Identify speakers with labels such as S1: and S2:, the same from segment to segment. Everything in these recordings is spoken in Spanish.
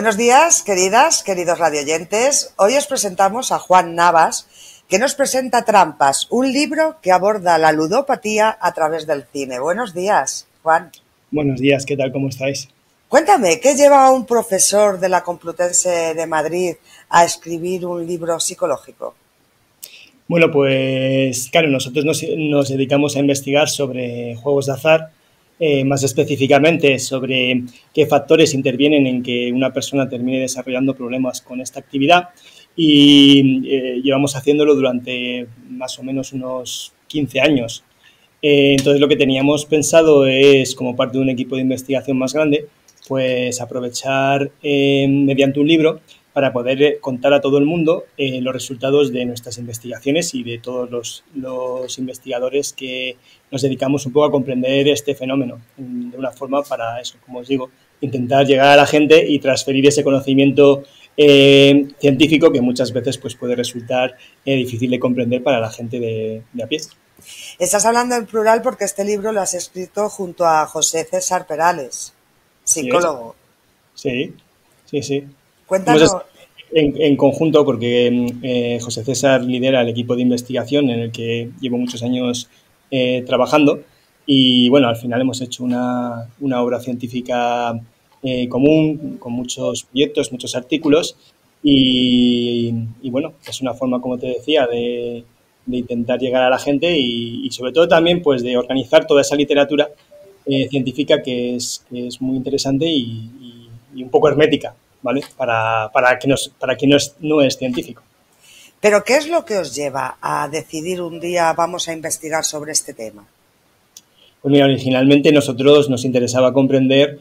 S1: Buenos días, queridos radioyentes. Hoy os presentamos a Juan Navas, que nos presenta Trampas, un libro que aborda la ludopatía a través del cine. Buenos días, Juan.
S2: Buenos días, ¿qué tal? ¿Cómo estáis?
S1: Cuéntame, ¿qué lleva a un profesor de la Complutense de Madrid a escribir un libro psicológico?
S2: Bueno, pues claro, nosotros nos dedicamos a investigar sobre juegos de azar, más específicamente sobre qué factores intervienen en que una persona termine desarrollando problemas con esta actividad y llevamos haciéndolo durante más o menos unos 15 años. Entonces lo que teníamos pensado es, como parte de un equipo de investigación más grande, pues aprovechar mediante un libro para poder contar a todo el mundo los resultados de nuestras investigaciones y de todos los investigadores que nos dedicamos un poco a comprender este fenómeno de una forma para eso, como os digo, intentar llegar a la gente y transferir ese conocimiento científico que muchas veces pues, puede resultar difícil de comprender para la gente de a pie.
S1: Estás hablando en plural porque este libro lo has escrito junto a José César Perales, psicólogo.
S2: Sí.
S1: Cuéntanos.
S2: En conjunto, porque José César lidera el equipo de investigación en el que llevo muchos años trabajando y, bueno, al final hemos hecho una obra científica común, con muchos proyectos, muchos artículos y, bueno, es una forma, como te decía, de intentar llegar a la gente y sobre todo también, pues, de organizar toda esa literatura científica que es muy interesante y un poco hermética, ¿vale? Para quien no es científico.
S1: ¿Pero qué es lo que os lleva a decidir un día vamos a investigar sobre este tema?
S2: Pues mira, originalmente nosotros nos interesaba comprender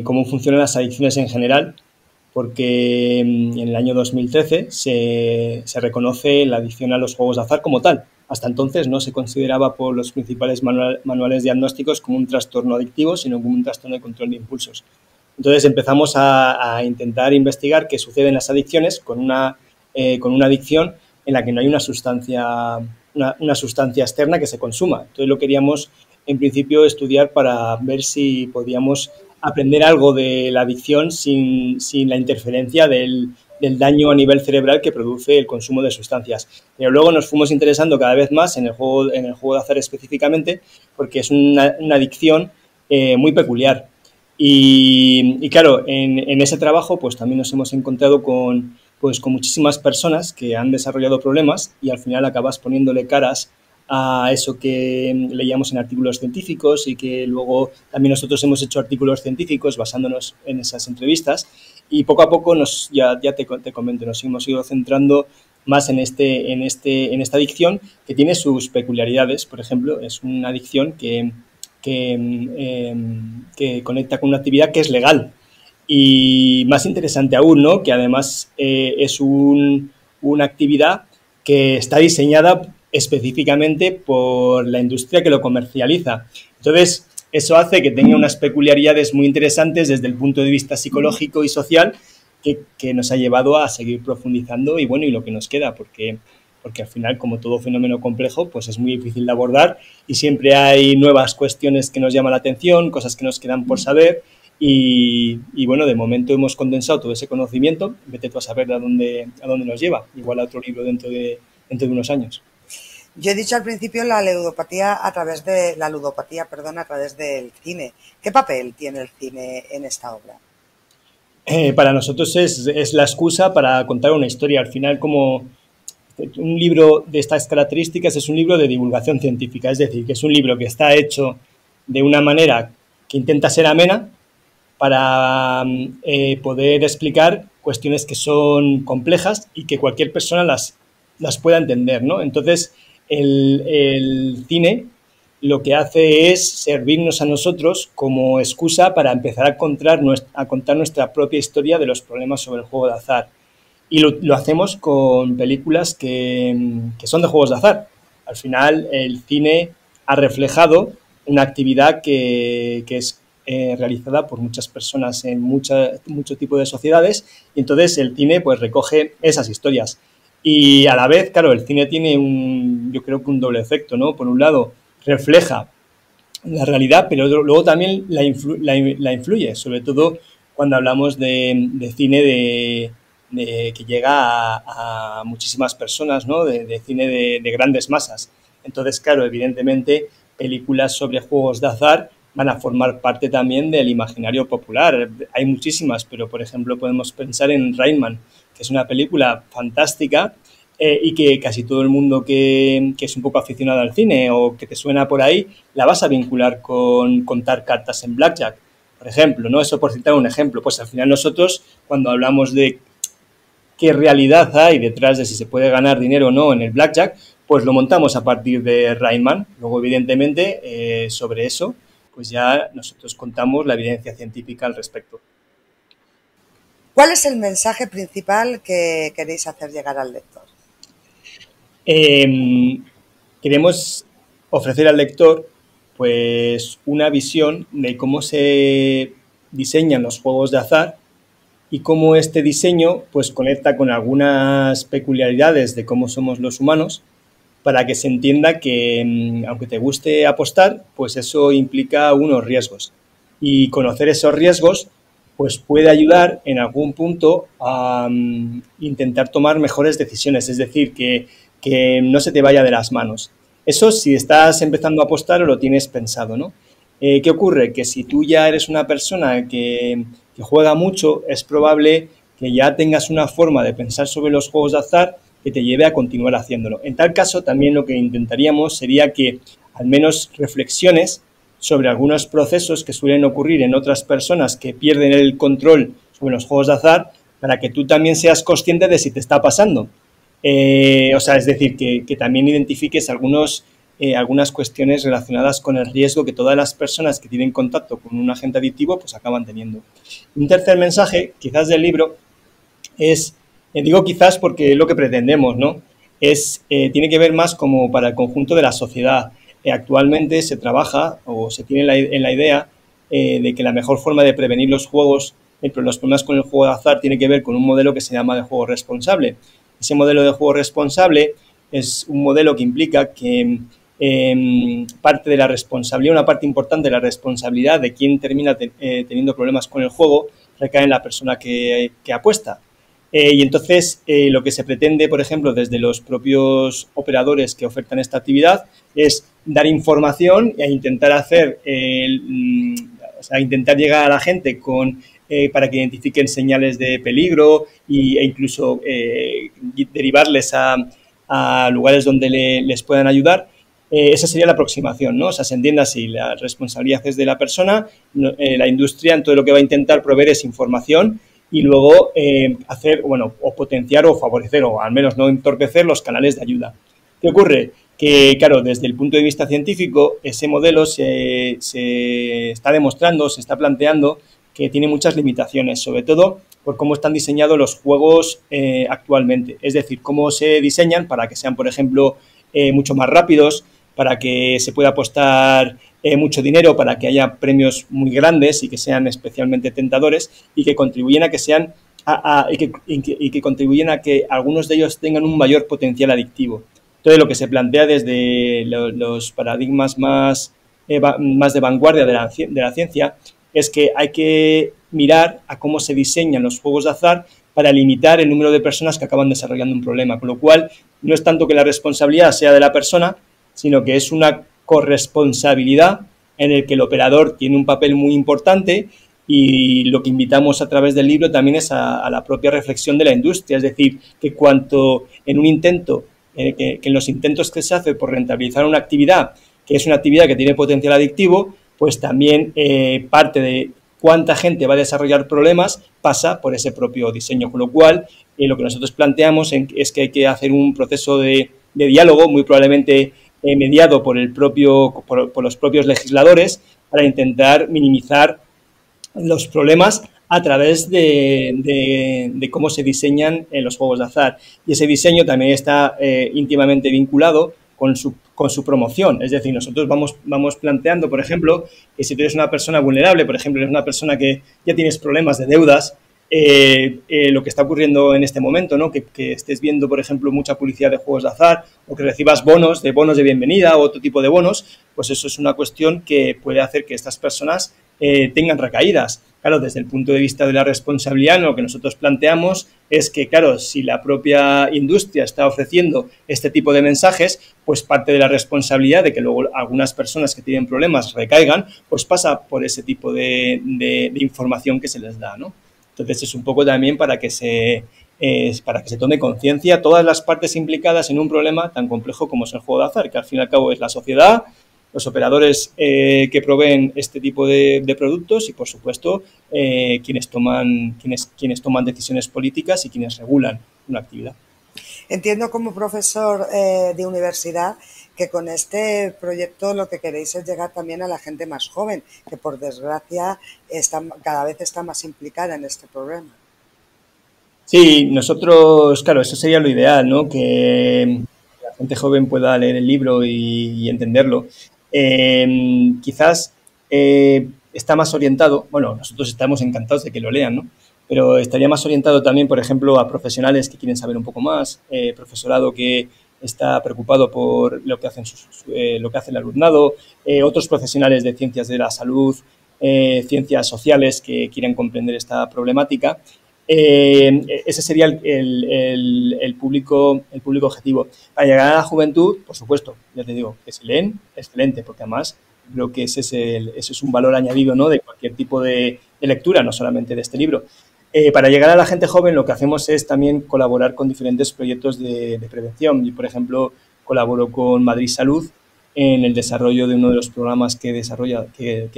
S2: cómo funcionan las adicciones en general, porque en el año 2013 se reconoce la adicción a los juegos de azar como tal. Hasta entonces no se consideraba por los principales manuales diagnósticos como un trastorno adictivo, sino como un trastorno de control de impulsos. Entonces empezamos a intentar investigar qué sucede en las adicciones con una adicción en la que no hay una sustancia externa que se consuma. Entonces lo queríamos en principio estudiar para ver si podíamos aprender algo de la adicción sin la interferencia del daño a nivel cerebral que produce el consumo de sustancias. Pero luego nos fuimos interesando cada vez más en el juego de azar específicamente, porque es una adicción muy peculiar. Y claro, en ese trabajo pues también nos hemos encontrado con muchísimas personas que han desarrollado problemas y al final acabas poniéndole caras a eso que leíamos en artículos científicos y que luego también nosotros hemos hecho artículos científicos basándonos en esas entrevistas y poco a poco ya te comento, nos hemos ido centrando más en esta adicción que tiene sus peculiaridades. Por ejemplo, es una adicción que conecta con una actividad que es legal y más interesante aún, ¿no? Que además es una actividad que está diseñada específicamente por la industria que lo comercializa. Entonces, eso hace que tenga unas peculiaridades muy interesantes desde el punto de vista psicológico y social que nos ha llevado a seguir profundizando y bueno, y lo que nos queda, porque al final, como todo fenómeno complejo, pues es muy difícil de abordar y siempre hay nuevas cuestiones que nos llaman la atención, cosas que nos quedan por saber y bueno, de momento hemos condensado todo ese conocimiento, vete tú a saber a dónde nos lleva, igual a otro libro dentro de unos años.
S1: Yo he dicho al principio la ludopatía a través del cine. ¿Qué papel tiene el cine en esta obra?
S2: Para nosotros es la excusa para contar una historia. Al final, como un libro de estas características es un libro de divulgación científica, es decir, que es un libro que está hecho de una manera que intenta ser amena para poder explicar cuestiones que son complejas y que cualquier persona las pueda entender, ¿no? Entonces, el cine lo que hace es servirnos a nosotros como excusa para empezar a contar nuestra propia historia de los problemas sobre el juego de azar. Y lo hacemos con películas que son de juegos de azar. Al final, el cine ha reflejado una actividad que es realizada por muchas personas en mucho tipo de sociedades y entonces el cine pues recoge esas historias. Y a la vez, claro, el cine tiene yo creo que un doble efecto, ¿no? Por un lado, refleja la realidad, pero luego también la influye, sobre todo cuando hablamos de cine que llega a muchísimas personas, ¿no? De cine de grandes masas. Entonces, claro, evidentemente, películas sobre juegos de azar van a formar parte también del imaginario popular. Hay muchísimas, pero por ejemplo podemos pensar en Rayman, que es una película fantástica y que casi todo el mundo que es un poco aficionado al cine o que te suena por ahí, la vas a vincular con contar cartas en Blackjack, por ejemplo, ¿no? Eso por citar un ejemplo. Pues al final nosotros, cuando hablamos de qué realidad hay detrás de si se puede ganar dinero o no en el Blackjack, pues lo montamos a partir de Rayman. Luego, evidentemente, sobre eso, pues ya nosotros contamos la evidencia científica al respecto.
S1: ¿Cuál es el mensaje principal que queréis hacer llegar al lector?
S2: Queremos ofrecer al lector pues una visión de cómo se diseñan los juegos de azar y cómo este diseño pues conecta con algunas peculiaridades de cómo somos los humanos, para que se entienda que aunque te guste apostar, pues eso implica unos riesgos. Y conocer esos riesgos pues puede ayudar en algún punto a intentar tomar mejores decisiones, es decir, que no se te vaya de las manos. Eso si estás empezando a apostar o lo tienes pensado, ¿no? ¿Qué ocurre? Que si tú ya eres una persona que juega mucho, es probable que ya tengas una forma de pensar sobre los juegos de azar que te lleve a continuar haciéndolo. En tal caso, también lo que intentaríamos sería que al menos reflexiones sobre algunos procesos que suelen ocurrir en otras personas que pierden el control sobre los juegos de azar, para que tú también seas consciente de si te está pasando. O sea, es decir, que también identifiques algunas cuestiones relacionadas con el riesgo que todas las personas que tienen contacto con un agente adictivo pues acaban teniendo. Un tercer mensaje, quizás del libro, es, digo quizás porque es lo que pretendemos, ¿no? Tiene que ver más como para el conjunto de la sociedad. Actualmente se trabaja o se tiene en la idea de que la mejor forma de prevenir los problemas con el juego de azar tiene que ver con un modelo que se llama de juego responsable. Ese modelo de juego responsable es un modelo que implica que parte de la responsabilidad, una parte importante de la responsabilidad de quien termina teniendo problemas con el juego recae en la persona que apuesta. Y entonces lo que se pretende, por ejemplo, desde los propios operadores que ofertan esta actividad es dar información e intentar intentar llegar a la gente para que identifiquen señales de peligro e incluso derivarles a lugares donde les puedan ayudar. Esa sería la aproximación, ¿no? O sea, se entiende así, la responsabilidad es de la persona, la industria en todo lo que va a intentar proveer es información y luego o potenciar o favorecer o al menos no entorpecer los canales de ayuda. ¿Qué ocurre? Que, claro, desde el punto de vista científico, ese modelo se está demostrando, se está planteando que tiene muchas limitaciones, sobre todo por cómo están diseñados los juegos actualmente. Es decir, cómo se diseñan para que sean, por ejemplo, mucho más rápidos, para que se pueda apostar mucho dinero, para que haya premios muy grandes y que sean especialmente tentadores y que contribuyen a que sean y que contribuyen a que algunos de ellos tengan un mayor potencial adictivo. Entonces, lo que se plantea desde los paradigmas más de vanguardia de la ciencia es que hay que mirar a cómo se diseñan los juegos de azar para limitar el número de personas que acaban desarrollando un problema, con lo cual no es tanto que la responsabilidad sea de la persona, sino que es una corresponsabilidad en el que el operador tiene un papel muy importante y lo que invitamos a través del libro también es a la propia reflexión de la industria, es decir, que cuanto en un intento, que en los intentos que se hace por rentabilizar una actividad, que es una actividad que tiene potencial adictivo, pues también parte de cuánta gente va a desarrollar problemas pasa por ese propio diseño, con lo cual lo que nosotros planteamos es que hay que hacer un proceso de diálogo, muy probablemente mediado por los propios legisladores, para intentar minimizar los problemas a través de cómo se diseñan los juegos de azar. Y ese diseño también está íntimamente vinculado con su promoción. Es decir, nosotros vamos planteando, por ejemplo, que si tú eres una persona vulnerable, por ejemplo, eres una persona que ya tienes problemas de deudas, lo que está ocurriendo en este momento, ¿no? Que estés viendo, por ejemplo, mucha publicidad de juegos de azar o que recibas bonos de bienvenida o otro tipo de bonos, pues eso es una cuestión que puede hacer que estas personas tengan recaídas. Claro, desde el punto de vista de la responsabilidad, lo que nosotros planteamos es que, claro, si la propia industria está ofreciendo este tipo de mensajes, pues parte de la responsabilidad de que luego algunas personas que tienen problemas recaigan, pues pasa por ese tipo de información que se les da, ¿no? Entonces es un poco también para que se tome conciencia todas las partes implicadas en un problema tan complejo como es el juego de azar, que al fin y al cabo es la sociedad, los operadores que proveen este tipo de productos y, por supuesto, quienes toman decisiones políticas y quienes regulan una actividad.
S1: Entiendo como profesor de universidad que con este proyecto lo que queréis es llegar también a la gente más joven, que por desgracia cada vez está más implicada en este problema.
S2: Sí, nosotros, claro, eso sería lo ideal, ¿no? Que la gente joven pueda leer el libro y entenderlo. Quizás está más orientado, bueno, nosotros estamos encantados de que lo lean, ¿no? Pero estaría más orientado también, por ejemplo, a profesionales que quieren saber un poco más, profesorado que está preocupado por lo que hacen lo que hace el alumnado, otros profesionales de ciencias de la salud, ciencias sociales que quieren comprender esta problemática. Ese sería el público objetivo. Para llegar a la juventud, por supuesto, ya te digo, que si leen, excelente, porque además creo que ese es un valor añadido, ¿no?, de cualquier tipo de lectura, no solamente de este libro. Para llegar a la gente joven, lo que hacemos es también colaborar con diferentes proyectos de prevención. Yo, por ejemplo, colaboro con Madrid Salud en el desarrollo de uno de los programas que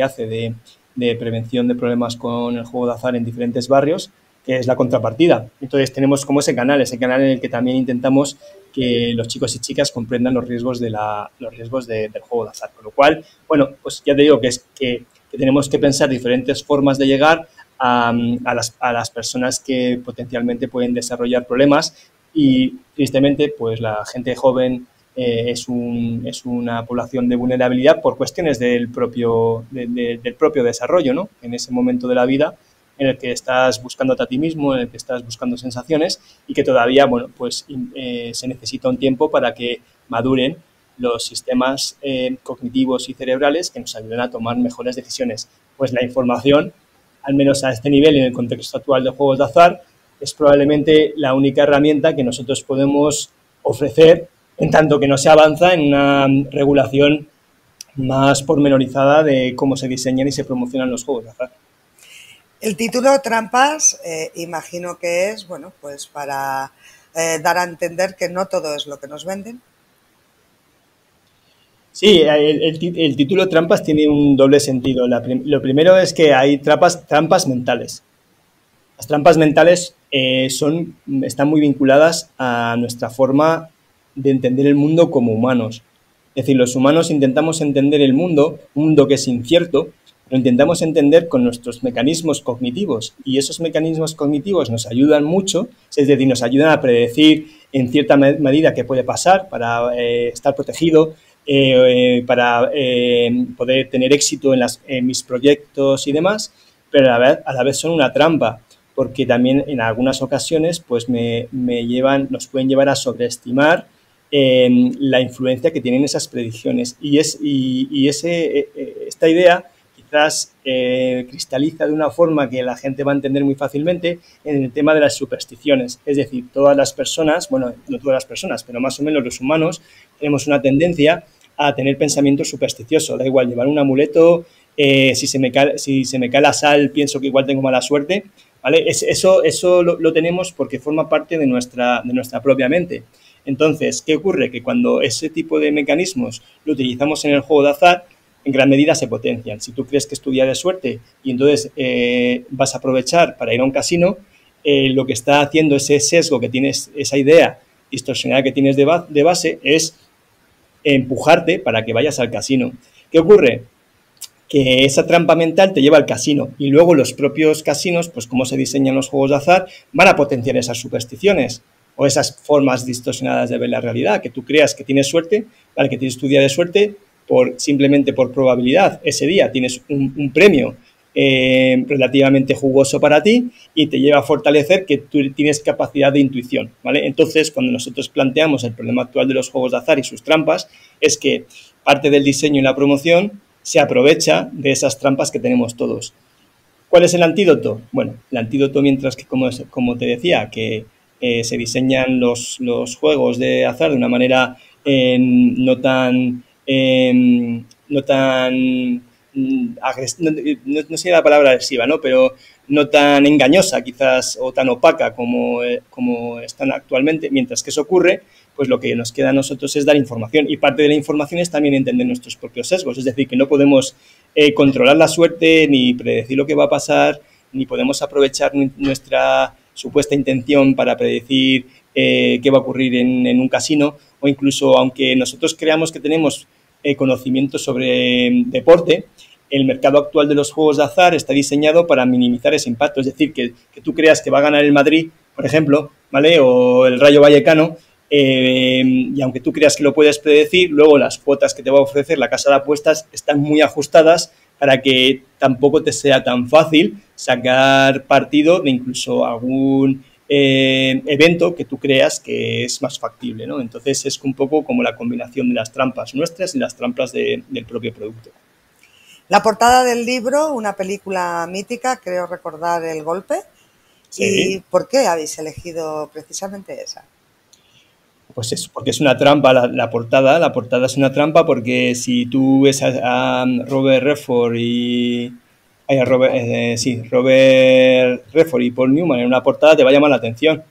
S2: hace de prevención de problemas con el juego de azar en diferentes barrios, que es la contrapartida. Entonces tenemos como ese canal en el que también intentamos que los chicos y chicas comprendan los riesgos del juego de azar. Con lo cual, bueno, pues ya te digo que tenemos que pensar diferentes formas de llegar a las personas que potencialmente pueden desarrollar problemas y, tristemente, pues la gente joven es una población de vulnerabilidad por cuestiones del propio desarrollo, ¿no? En ese momento de la vida en el que estás buscándote a ti mismo, en el que estás buscando sensaciones y que todavía, bueno, pues se necesita un tiempo para que maduren los sistemas cognitivos y cerebrales que nos ayuden a tomar mejores decisiones. Pues la información, al menos a este nivel y en el contexto actual de juegos de azar, es probablemente la única herramienta que nosotros podemos ofrecer en tanto que no se avanza en una regulación más pormenorizada de cómo se diseñan y se promocionan los juegos de azar.
S1: El título Trampas, imagino que es, bueno, pues para dar a entender que no todo es lo que nos venden.
S2: Sí, el título Trampas tiene un doble sentido. Lo primero es que hay trampas mentales. Las trampas mentales están muy vinculadas a nuestra forma de entender el mundo como humanos. Es decir, los humanos intentamos entender el mundo, un mundo que es incierto, lo intentamos entender con nuestros mecanismos cognitivos y esos mecanismos cognitivos nos ayudan mucho, es decir, nos ayudan a predecir en cierta medida qué puede pasar para estar protegido, para poder tener éxito en mis proyectos y demás, pero a la vez son una trampa, porque también en algunas ocasiones pues nos pueden llevar a sobreestimar la influencia que tienen esas predicciones esta idea quizás cristaliza de una forma que la gente va a entender muy fácilmente en el tema de las supersticiones. Es decir, todas las personas, bueno, no todas las personas, pero más o menos los humanos tenemos una tendencia a tener pensamientos supersticiosos. Da igual llevar un amuleto, si se me cae la sal pienso que igual tengo mala suerte, ¿vale? Eso lo tenemos porque forma parte de nuestra propia mente. Entonces, ¿qué ocurre? Que cuando ese tipo de mecanismos lo utilizamos en el juego de azar, en gran medida se potencian. Si tú crees que es tu día de suerte y entonces vas a aprovechar para ir a un casino, lo que está haciendo ese sesgo que tienes, esa idea distorsionada que tienes de base, es empujarte para que vayas al casino. ¿Qué ocurre? Que esa trampa mental te lleva al casino y luego los propios casinos, pues como se diseñan los juegos de azar, van a potenciar esas supersticiones o esas formas distorsionadas de ver la realidad, que tú creas que tienes suerte, para que tienes tu día de suerte, simplemente por probabilidad, ese día tienes un premio relativamente jugoso para ti y te lleva a fortalecer que tú tienes capacidad de intuición, ¿vale? Entonces, cuando nosotros planteamos el problema actual de los juegos de azar y sus trampas, es que parte del diseño y la promoción se aprovecha de esas trampas que tenemos todos. ¿Cuál es el antídoto? Bueno, el antídoto, mientras que, como te decía, que se diseñan los juegos de azar de una manera no tan, no tan no sé la palabra agresiva, ¿no? Pero no tan engañosa quizás o tan opaca como están actualmente. Mientras que eso ocurre, pues lo que nos queda a nosotros es dar información, y parte de la información es también entender nuestros propios sesgos, es decir, que no podemos controlar la suerte ni predecir lo que va a pasar, ni podemos aprovechar nuestra supuesta intención para predecir qué va a ocurrir en un casino, o incluso aunque nosotros creamos que tenemos conocimiento sobre deporte, el mercado actual de los juegos de azar está diseñado para minimizar ese impacto. Es decir, que tú creas que va a ganar el Madrid, por ejemplo, ¿vale? O el Rayo Vallecano, y aunque tú creas que lo puedes predecir, luego las cuotas que te va a ofrecer la casa de apuestas están muy ajustadas para que tampoco te sea tan fácil sacar partido de incluso algún evento que tú creas que es más factible, ¿no? Entonces es un poco como la combinación de las trampas nuestras y las trampas del propio producto.
S1: La portada del libro, una película mítica, creo recordar El Golpe.
S2: Sí.
S1: ¿Y por qué habéis elegido precisamente esa?
S2: Pues es porque es una trampa la portada. La portada es una trampa porque si tú ves a Robert Redford y... Robert Redford y Paul Newman en una portada, te va a llamar la atención.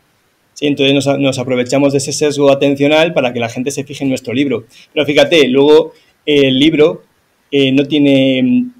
S2: Sí, entonces nos aprovechamos de ese sesgo atencional para que la gente se fije en nuestro libro. Pero fíjate, luego el libro no tiene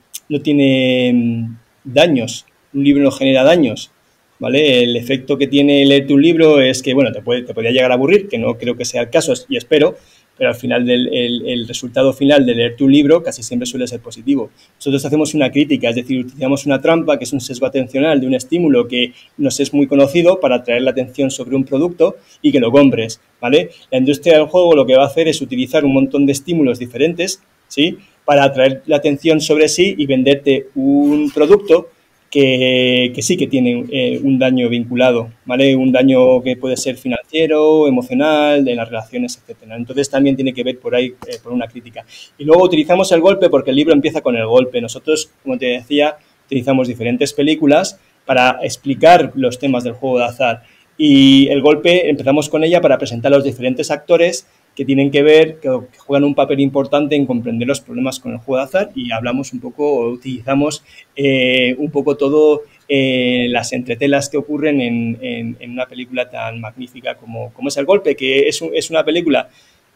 S2: daños. Un libro no genera daños, ¿vale? El efecto que tiene leerte un libro es que, bueno, te podría llegar a aburrir, que no creo que sea el caso, y espero, pero al final el resultado final de leerte un libro casi siempre suele ser positivo. Nosotros hacemos una crítica, es decir, utilizamos una trampa, que es un sesgo atencional de un estímulo que nos es muy conocido para atraer la atención sobre un producto y que lo compres, ¿vale? La industria del juego lo que va a hacer es utilizar un montón de estímulos diferentes, ¿sí?, para atraer la atención sobre sí y venderte un producto que sí que tiene un daño vinculado, ¿vale? Un daño que puede ser financiero, emocional, de las relaciones, etcétera. Entonces también tiene que ver por ahí, por una crítica. Y luego utilizamos el golpe porque el libro empieza con el golpe. Nosotros, como te decía, utilizamos diferentes películas para explicar los temas del juego de azar. Y el golpe empezamos con ella para presentar a los diferentes actores que tienen que ver, que juegan un papel importante en comprender los problemas con el juego de azar, y hablamos un poco, utilizamos un poco todo las entretelas que ocurren en una película tan magnífica como es El Golpe, que es una película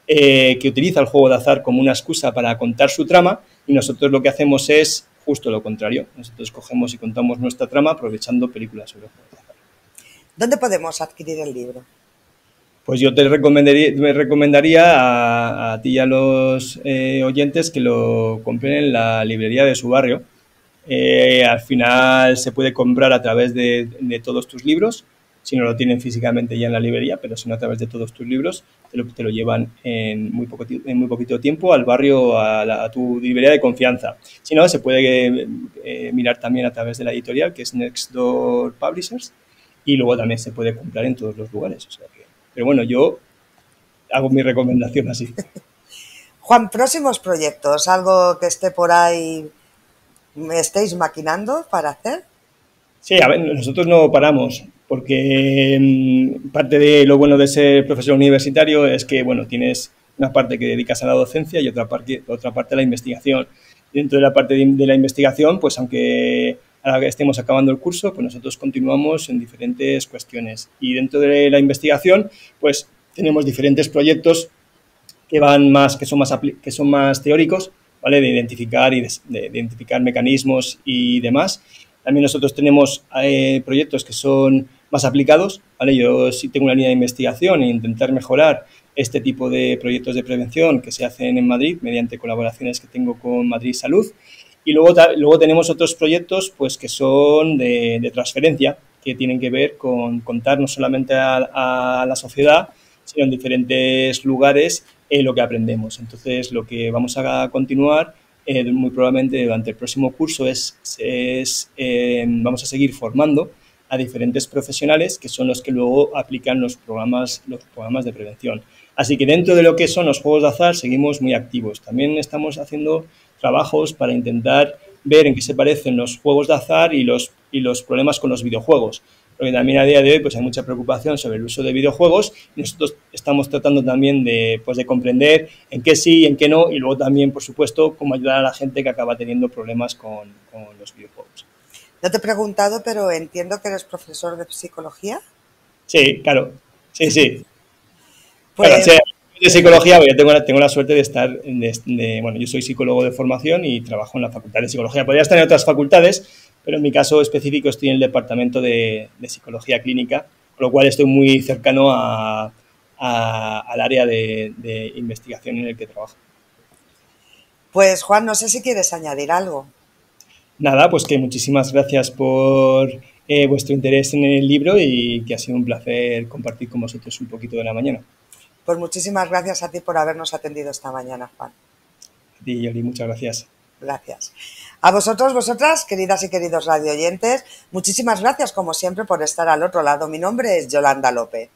S2: que utiliza el juego de azar como una excusa para contar su trama, y nosotros lo que hacemos es justo lo contrario. Nosotros cogemos y contamos nuestra trama aprovechando películas sobre el juego de azar.
S1: ¿Dónde podemos adquirir el libro?
S2: Pues yo me recomendaría a ti y a los oyentes que lo compren en la librería de su barrio. Al final se puede comprar a través de todos tus libros, si no lo tienen físicamente ya en la librería, pero si no a través de todos tus libros, te lo llevan en muy poquito tiempo al barrio, a tu librería de confianza. Si no, se puede mirar también a través de la editorial, que es Next Door Publishers, y luego también se puede comprar en todos los lugares. O sea que, pero bueno, yo hago mi recomendación así.
S1: Juan, próximos proyectos, algo que esté por ahí, ¿me estáis maquinando para hacer?
S2: Sí, a ver, nosotros no paramos, porque parte de lo bueno de ser profesor universitario es que, bueno, tienes una parte que dedicas a la docencia y otra parte a la investigación. Dentro de la parte de la investigación, pues aunque ahora que estemos acabando el curso, pues nosotros continuamos en diferentes cuestiones. Y dentro de la investigación, pues tenemos diferentes proyectos que son más teóricos, ¿vale? De identificar mecanismos y demás. También nosotros tenemos proyectos que son más aplicados, ¿vale? Yo sí tengo una línea de investigación e intentar mejorar este tipo de proyectos de prevención que se hacen en Madrid mediante colaboraciones que tengo con Madrid Salud. Y luego tenemos otros proyectos pues, que son de transferencia, que tienen que ver con contar no solamente a la sociedad, sino en diferentes lugares lo que aprendemos. Entonces, lo que vamos a continuar muy probablemente durante el próximo curso vamos a seguir formando a diferentes profesionales que son los que luego aplican los programas de prevención. Así que dentro de lo que son los juegos de azar seguimos muy activos. También estamos haciendo trabajos para intentar ver en qué se parecen los juegos de azar y los problemas con los videojuegos. Porque también a día de hoy pues, hay mucha preocupación sobre el uso de videojuegos y nosotros estamos tratando también de comprender en qué sí y en qué no, y luego también, por supuesto, cómo ayudar a la gente que acaba teniendo problemas con los videojuegos.
S1: No te he preguntado, pero entiendo que eres profesor de psicología.
S2: Sí, claro. Sí, sí. Claro, o
S1: Pues
S2: sea, de psicología, yo tengo la suerte de estar, bueno, yo soy psicólogo de formación y trabajo en la Facultad de Psicología. Podría estar en otras facultades, pero en mi caso específico estoy en el Departamento de Psicología Clínica, con lo cual estoy muy cercano al área de investigación en el que trabajo.
S1: Pues Juan, no sé si quieres añadir algo.
S2: Nada, pues que muchísimas gracias por vuestro interés en el libro y que ha sido un placer compartir con vosotros un poquito de la mañana.
S1: Pues muchísimas gracias a ti por habernos atendido esta mañana, Juan.
S2: A ti, Yoli, muchas gracias.
S1: Gracias. A vosotros, vosotras, queridas y queridos radioyentes, muchísimas gracias como siempre por estar al otro lado. Mi nombre es Yolanda López.